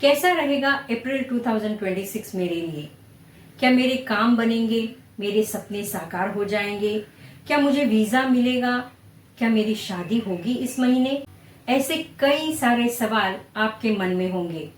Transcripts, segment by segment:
कैसा रहेगा अप्रैल 2026 मेरे लिए? क्या मेरे काम बनेंगे? मेरे सपने साकार हो जाएंगे? क्या मुझे वीजा मिलेगा? क्या मेरी शादी होगी इस महीने? ऐसे कई सारे सवाल आपके मन में होंगे।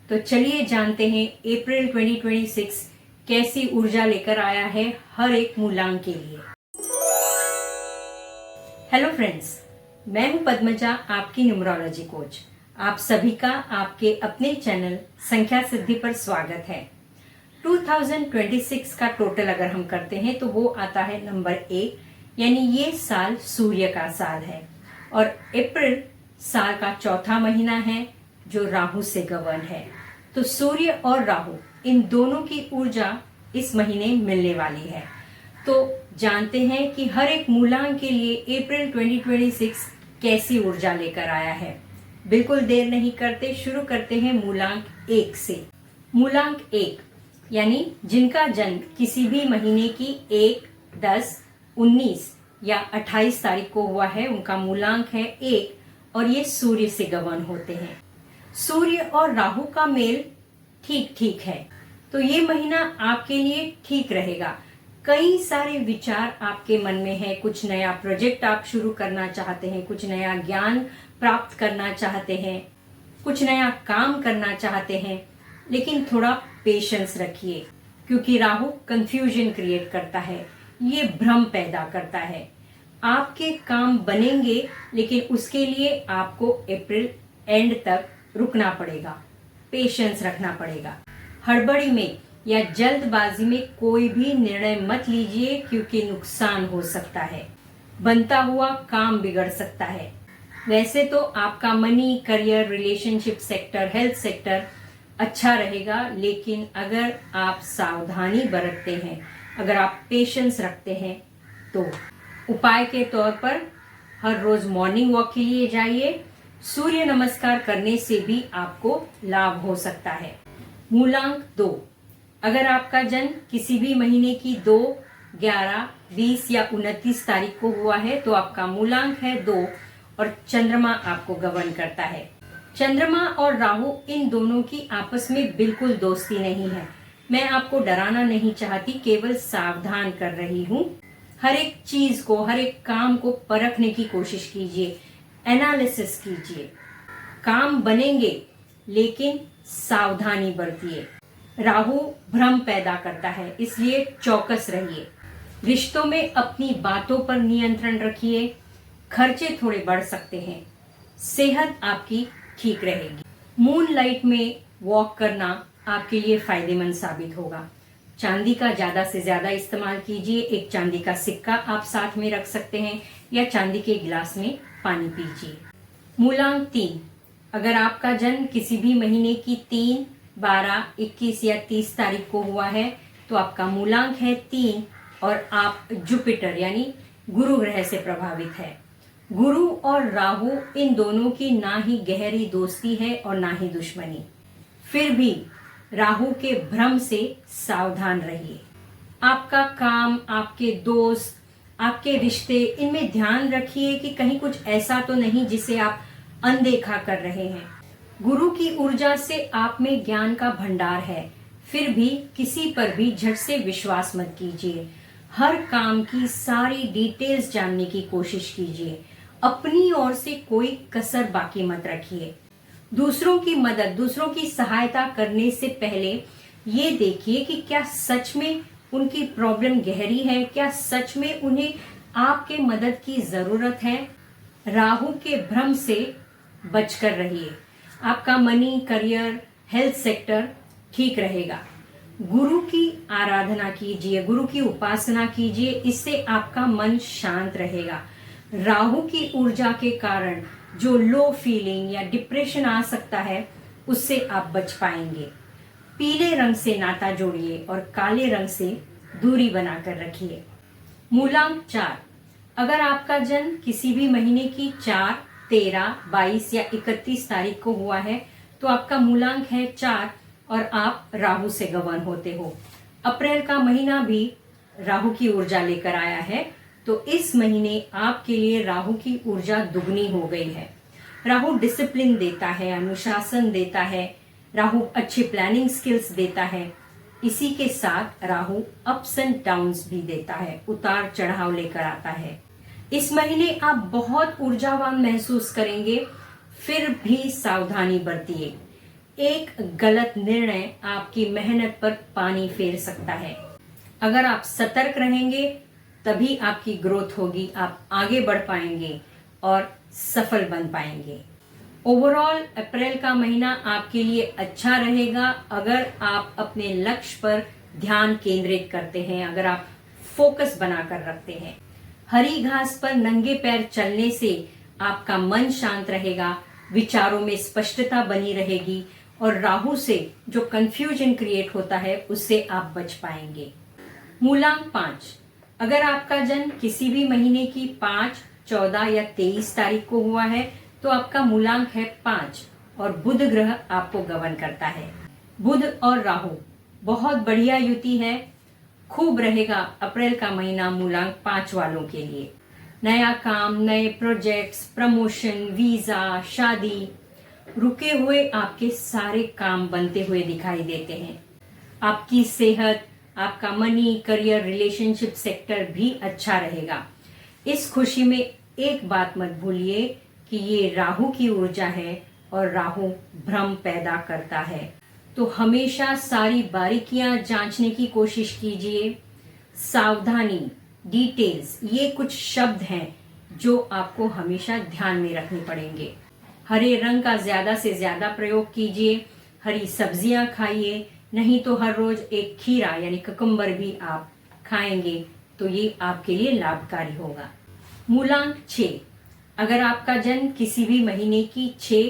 तो चलिए जानते हैं अप्रैल 2026 कैसी ऊर्जा लेकर आया है हर एक मूलांक के लिए। हेलो फ्रेंड्स, मैं हूं पद्मजा, आपकी न्यूमरोलॉजी कोच। आप सभी का आपके अपने चैनल संख्या सिद्धि पर स्वागत है। 2026 का टोटल अगर हम करते हैं तो वो आता है नंबर 1, यानी ये साल सूर्य का साल है और अप्रैल साल का चौथा महीना है जो राहु से गवर्न है। तो सूर्य और राहु इन दोनों की ऊर्जा इस महीने मिलने वाली है। तो जानते हैं कि हर एक मूलांक के लिए अप्रैल 2026 कैसी ऊर्जा लेकर आया है। बिल्कुल देर नहीं करते, शुरू करते हैं मूलांक 1 से। मूलांक 1 यानी जिनका जन्म किसी भी महीने की 1, 10, 19 या 28 तारीख को हुआ है, उनका मूलांक है 1 और ये सूर्य से गवर्न होते हैं। सूर्य और राहु का मेल ठीक ठीक है, तो ये महीना आपके लिए ठीक रहेगा। कई सारे विचार आपके मन में है, कुछ नया प्रोजेक्ट आप शुरू करना चाहते हैं, कुछ नया ज्ञान प्राप्त करना चाहते हैं, कुछ नया काम करना चाहते हैं, लेकिन थोड़ा पेशेंस रखिए क्योंकि राहु कंफ्यूजन क्रिएट करता है, ये भ्रम पैदा करता है। आपके काम बनेंगे लेकिन उसके लिए आपको अप्रैल एंड तक रुकना पड़ेगा, पेशेंस रखना पड़ेगा। हड़बड़ी में या जल्दबाजी में कोई भी निर्णय मत लीजिए क्योंकि नुकसान हो सकता है, बनता हुआ काम बिगड़ सकता है। वैसे तो आपका money, career, relationship sector, health sector अच्छा रहेगा, लेकिन अगर आप सावधानी बरतते हैं, अगर आप पेशेंस रखते हैं तो उपाय के तौर पर हर रोज मॉर्निंग वॉक के लिए जाइए। सूर्य नमस्कार करने से भी आपको लाभ हो सकता है। मूलांक 2, अगर आपका जन्म किसी भी महीने की 2, 11, 20 या 29 तारीख को हुआ है तो आपका मूलांक है 2 और चंद्रमा आपको गवर्न करता है। चंद्रमा और राहु इन दोनों की आपस में बिल्कुल दोस्ती नहीं है। मैं आपको डराना नहीं चाहती, केवल सावधान कर रही हूँ। हर एक चीज को, हर एक काम को परखने की कोशिश कीजिए, एनालिसिस कीजिए। काम बनेंगे लेकिन सावधानी बरतिए। राहु भ्रम पैदा करता है, इसलिए चौकस रहिए। रिश्तों में अपनी बातों पर नियंत्रण रखिए। खर्चे थोड़े बढ़ सकते हैं, सेहत आपकी ठीक रहेगी। मून लाइट में वॉक करना आपके लिए फायदेमंद साबित होगा। चांदी का ज्यादा से ज्यादा इस्तेमाल कीजिए। एक चांदी का सिक्का आप साथ में रख सकते हैं या चांदी के गिलास में पानी पीजिए। मूलांक 3, अगर आपका जन्म किसी भी महीने की 3, 12, 21 या 30 तारीख को हुआ है तो आपका मूलांक है 3 और आप जुपिटर यानी गुरु ग्रह से प्रभावित है। गुरु और राहु इन दोनों की ना ही गहरी दोस्ती है और ना ही दुश्मनी। फिर भी राहु के भ्रम से सावधान रहिए। आपका काम, आपके दोस्त, आपके रिश्ते, इनमें ध्यान रखिए कि कहीं कुछ ऐसा तो नहीं जिसे आप अनदेखा कर रहे हैं। गुरु की ऊर्जा से आप में ज्ञान का भंडार है, फिर भी किसी पर भी झट से विश्वास मत कीजिए। हर काम की सारी डिटेल्स जानने की कोशिश कीजिए। अपनी ओर से कोई कसर बाकी मत रखिए। दूसरों की मदद, दूसरों की सहायता करने से पहले ये देखिए कि क्या सच में उनकी प्रॉब्लम गहरी है, क्या सच में उन्हें आपके मदद की जरूरत है। राहु के भ्रम से बचकर रहिए। आपका मनी, करियर, हेल्थ सेक्टर ठीक रहेगा। गुरु की आराधना कीजिए, गुरु की उपासना कीजिए, इससे आपका मन शांत रहेगा। राहु की ऊर्जा के कारण जो लो फीलिंग या डिप्रेशन आ सकता है उससे आप बच पाएंगे। पीले रंग से नाता जोड़िए और काले रंग से दूरी बनाकर रखिए। मूलांक 4, अगर आपका जन्म किसी भी महीने की 4, 13, 22 या 31 तारीख को हुआ है तो आपका मूलांक है 4 और आप राहु से गवर्न होते हो। अप्रैल का महीना भी राहु की ऊर्जा लेकर आया है, तो इस महीने आपके लिए राहु की ऊर्जा दुगनी हो गई है। राहु डिसिप्लिन देता है, अनुशासन देता है, राहु अच्छी प्लानिंग स्किल्स देता है। इसी के साथ राहु अप्स एंड डाउन्स भी देता है, उतार चढ़ाव लेकर आता है। इस महीने आप बहुत ऊर्जावान महसूस करेंगे, फिर भी सावधानी बरतिए। एक गलत निर्णय आपकी मेहनत पर पानी फेर सकता है। अगर आप सतर्क रहेंगे तभी आपकी ग्रोथ होगी, आप आगे बढ़ पाएंगे और सफल बन पाएंगे। ओवरऑल अप्रैल का महीना आपके लिए अच्छा रहेगा अगर आप अपने लक्ष्य पर ध्यान केंद्रित करते हैं, अगर आप फोकस बनाकर रखते हैं। हरी घास पर नंगे पैर चलने से आपका मन शांत रहेगा, विचारों में स्पष्टता बनी रहेगी और राहु से जो कंफ्यूजन क्रिएट होता है उससे आप बच पाएंगे। मूलांक 5, अगर आपका जन्म किसी भी महीने की 5, 14 या 23 तारीख को हुआ है तो आपका मूलांक है 5 और बुध ग्रह आपको गवर्न करता है। बुध और राहु बहुत बढ़िया युति है, खूब रहेगा अप्रैल का महीना मूलांक 5 वालों के लिए। नया काम, नए प्रोजेक्ट्स, प्रमोशन, वीजा, शादी, रुके हुए आपके सारे काम बनते हुए दिखाई देते हैं। आपकी सेहत, आपका मनी, करियर, रिलेशनशिप सेक्टर भी अच्छा रहेगा। इस खुशी में एक बात मत भूलिए कि ये राहु की ऊर्जा है और राहु भ्रम पैदा करता है, तो हमेशा सारी बारीकियां जांचने की कोशिश कीजिए। सावधानी, डिटेल्स, ये कुछ शब्द हैं जो आपको हमेशा ध्यान में रखने पड़ेंगे। हरे रंग का ज्यादा से ज्यादा प्रयोग कीजिए, हरी सब्जियां खाइए, नहीं तो हर रोज एक खीरा यानी कुकुम्बर भी आप खाएंगे तो ये आपके लिए लाभकारी होगा। मूलांक 6, अगर आपका जन्म किसी भी महीने की 6,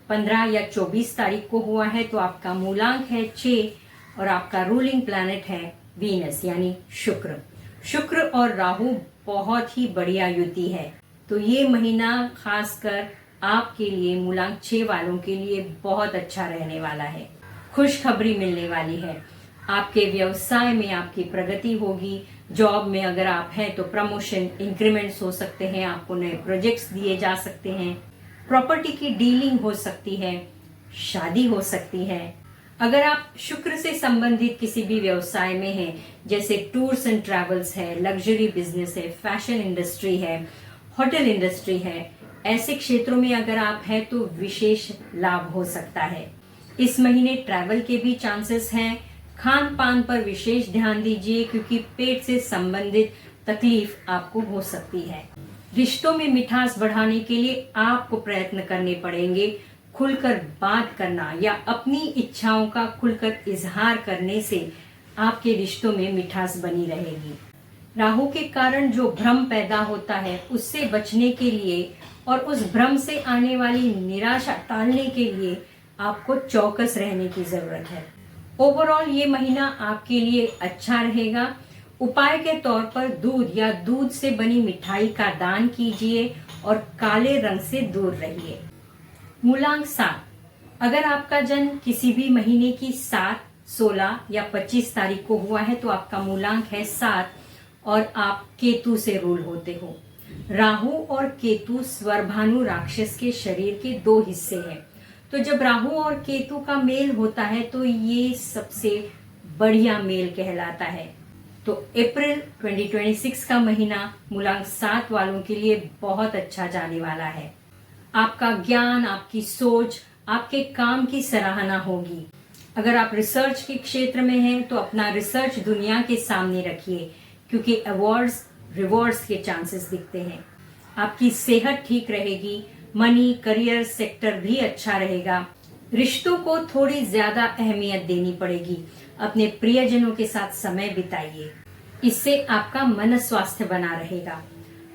15 या 24 तारीख को हुआ है तो आपका मूलांक है 6 और आपका रूलिंग प्लैनेट है वीनस यानी शुक्र। शुक्र और राहु बहुत ही बढ़िया युति है, तो ये महीना खासकर आपके लिए मूलांक 6 वालों के लिए बहुत अच्छा रहने वाला है। खुशखबरी मिलने वाली है, आपके व्यवसाय में आपकी प्रगति होगी। जॉब में अगर आप हैं तो प्रमोशन, इंक्रीमेंट्स हो सकते हैं, आपको नए प्रोजेक्ट्स दिए जा सकते हैं, प्रॉपर्टी की डीलिंग हो सकती है, शादी हो सकती है। अगर आप शुक्र से संबंधित किसी भी व्यवसाय में हैं, जैसे टूर्स एंड ट्रैवल्स है, लग्जरी बिजनेस है, फैशन इंडस्ट्री है, होटल इंडस्ट्री है, ऐसे क्षेत्रों में अगर आप हैं तो विशेष लाभ हो सकता है। इस महीने ट्रैवल के भी चांसेस हैं। खान पान पर विशेष ध्यान दीजिए क्योंकि पेट से संबंधित तकलीफ आपको हो सकती है। रिश्तों में मिठास बढ़ाने के लिए आपको प्रयत्न करने पड़ेंगे। खुलकर बात करना या अपनी इच्छाओं का खुलकर इजहार करने से आपके रिश्तों में मिठास बनी रहेगी। राहु के कारण जो भ्रम पैदा होता है उससे बचने के लिए और उस भ्रम से आने वाली निराशा टालने के लिए आपको चौकस रहने की जरूरत है। ओवरऑल ये महीना आपके लिए अच्छा रहेगा। उपाय के तौर पर दूध या दूध से बनी मिठाई का दान कीजिए और काले रंग से दूर रहिए। मूलांक 7, अगर आपका जन्म किसी भी महीने की 7, 16 या 25 तारीख को हुआ है तो आपका मूलांक है 7 और आप केतु से रूल होते हो। राहु और केतु स्वरभानु राक्षस के शरीर के 2 हिस्से हैं, तो जब राहु और केतु का मेल होता है तो ये सबसे बढ़िया मेल कहलाता है। तो अप्रैल 2026 का महीना मूलांक 7 वालों के लिए बहुत अच्छा जाने वाला है। आपका ज्ञान, आपकी सोच, आपके काम की सराहना होगी। अगर आप रिसर्च के क्षेत्र में हैं तो अपना रिसर्च दुनिया के सामने रखिए क्योंकि अवार्ड्स, रिवॉर्ड्स के चांसेस दिखते हैं। आपकी सेहत ठीक रहेगी, मनी, करियर सेक्टर भी अच्छा रहेगा। रिश्तों को थोड़ी ज्यादा अहमियत देनी पड़ेगी। अपने प्रियजनों के साथ समय बिताइए, इससे आपका मन स्वास्थ्य बना रहेगा।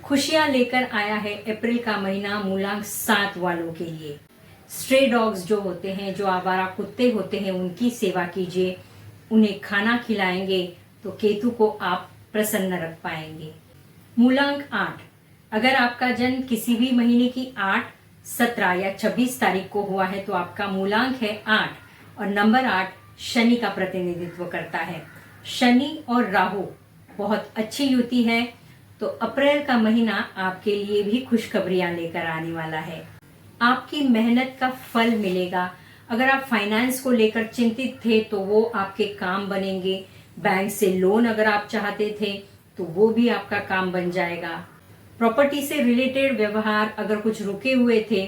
खुशियां लेकर आया है अप्रैल का महीना मूलांक 7 वालों के लिए। स्ट्रे डॉग्स जो होते हैं, जो आवारा कुत्ते होते हैं, उनकी सेवा कीजिए, उन्हें खाना खिलाएंगे तो केतु को आप प्रसन्न रख पाएंगे। मूलांक 8, अगर आपका जन्म किसी भी महीने की 8, 17 या 26 तारीख को हुआ है तो आपका मूलांक है 8 और नंबर 8 शनि का प्रतिनिधित्व करता है। शनि और राहु बहुत अच्छी युति है, तो अप्रैल का महीना आपके लिए भी खुशखबरियां लेकर आने वाला है। आपकी मेहनत का फल मिलेगा, अगर आप फाइनेंस को लेकर चिंतित थे तो वो आपके काम बनेंगे। बैंक से लोन अगर आप चाहते थे तो वो भी आपका काम बन जाएगा। प्रॉपर्टी से रिलेटेड व्यवहार अगर कुछ रुके हुए थे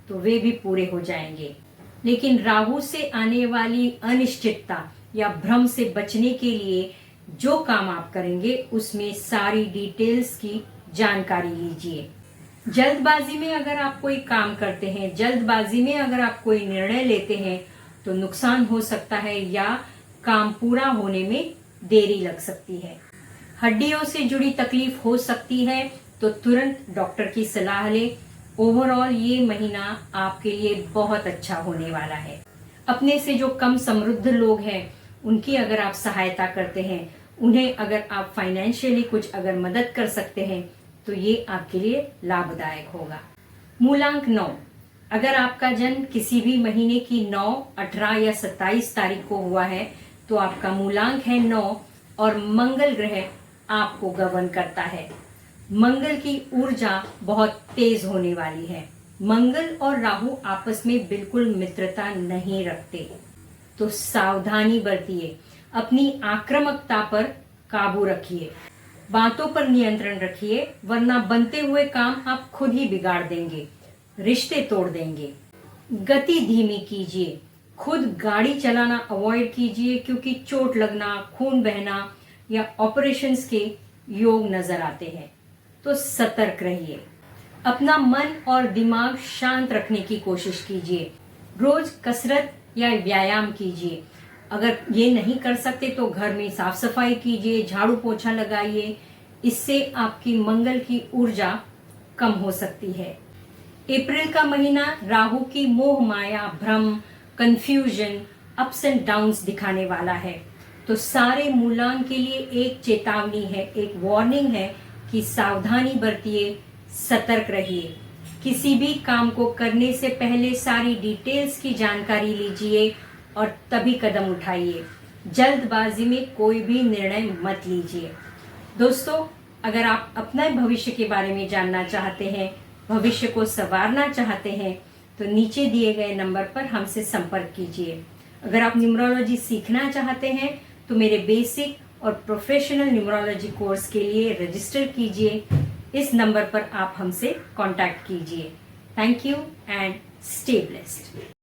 तो वे भी पूरे हो जाएंगे। लेकिन राहु से आने वाली अनिश्चितता या भ्रम से बचने के लिए जो काम आप करेंगे उसमें सारी डिटेल्स की जानकारी लीजिए। जल्दबाजी में अगर आप कोई काम करते हैं, जल्दबाजी में अगर आप कोई निर्णय लेते हैं तो नुकसान हो सकता है या काम पूरा होने में देरी लग सकती है। हड्डियों से जुड़ी तकलीफ हो सकती है तो तुरंत डॉक्टर की सलाह लें। ओवरऑल ये महीना आपके लिए बहुत अच्छा होने वाला है। अपने से जो कम समृद्ध लोग हैं उनकी अगर आप सहायता करते हैं, उन्हें अगर आप फाइनेंशियली कुछ अगर मदद कर सकते हैं तो ये आपके लिए लाभदायक होगा। मूलांक 9, अगर आपका जन्म किसी भी महीने की 9, 18 या 27 तारीख को हुआ है तो आपका मूलांक है 9 और मंगल ग्रह आपको गवर्न करता है। मंगल की ऊर्जा बहुत तेज होने वाली है। मंगल और राहु आपस में बिल्कुल मित्रता नहीं रखते, तो सावधानी बरतिए। अपनी आक्रामकता पर काबू रखिए, बातों पर नियंत्रण रखिए, वरना बनते हुए काम आप खुद ही बिगाड़ देंगे, रिश्ते तोड़ देंगे। गति धीमी कीजिए, खुद गाड़ी चलाना अवॉइड कीजिए क्योंकि चोट लगना, खून बहना या ऑपरेशंस के योग नजर आते हैं, तो सतर्क रहिए। अपना मन और दिमाग शांत रखने की कोशिश कीजिए। रोज कसरत या व्यायाम कीजिए। अगर ये नहीं कर सकते तो घर में साफ सफाई कीजिए, झाड़ू पोछा लगाइए। इससे आपकी मंगल की ऊर्जा कम हो सकती है। अप्रैल का महीना राहु की मोह माया, भ्रम, कंफ्यूजन, अप्स एंड डाउन्स दिखाने वाला है, तो सारे मूलांक के लिए एक चेतावनी है, एक वार्निंग है कि सावधानी बरतिए, सतर्क रहिए। किसी भी काम को करने से पहले सारी डिटेल्स की जानकारी लीजिए और तभी कदम उठाइए। जल्दबाजी में कोई भी निर्णय मत लीजिए। दोस्तों, अगर आप अपने भविष्य के बारे में जानना चाहते हैं, भविष्य को संवारना चाहते हैं, तो नीचे दिए गए नंबर पर हमसे संपर्क कीजिए। अगर आप न्यूमरोलॉजी सीखना चाहते हैं तो मेरे बेसिक और प्रोफेशनल न्यूमरोलॉजी कोर्स के लिए रजिस्टर कीजिए। इस नंबर पर आप हमसे कांटेक्ट कीजिए। Thank you and stay blessed.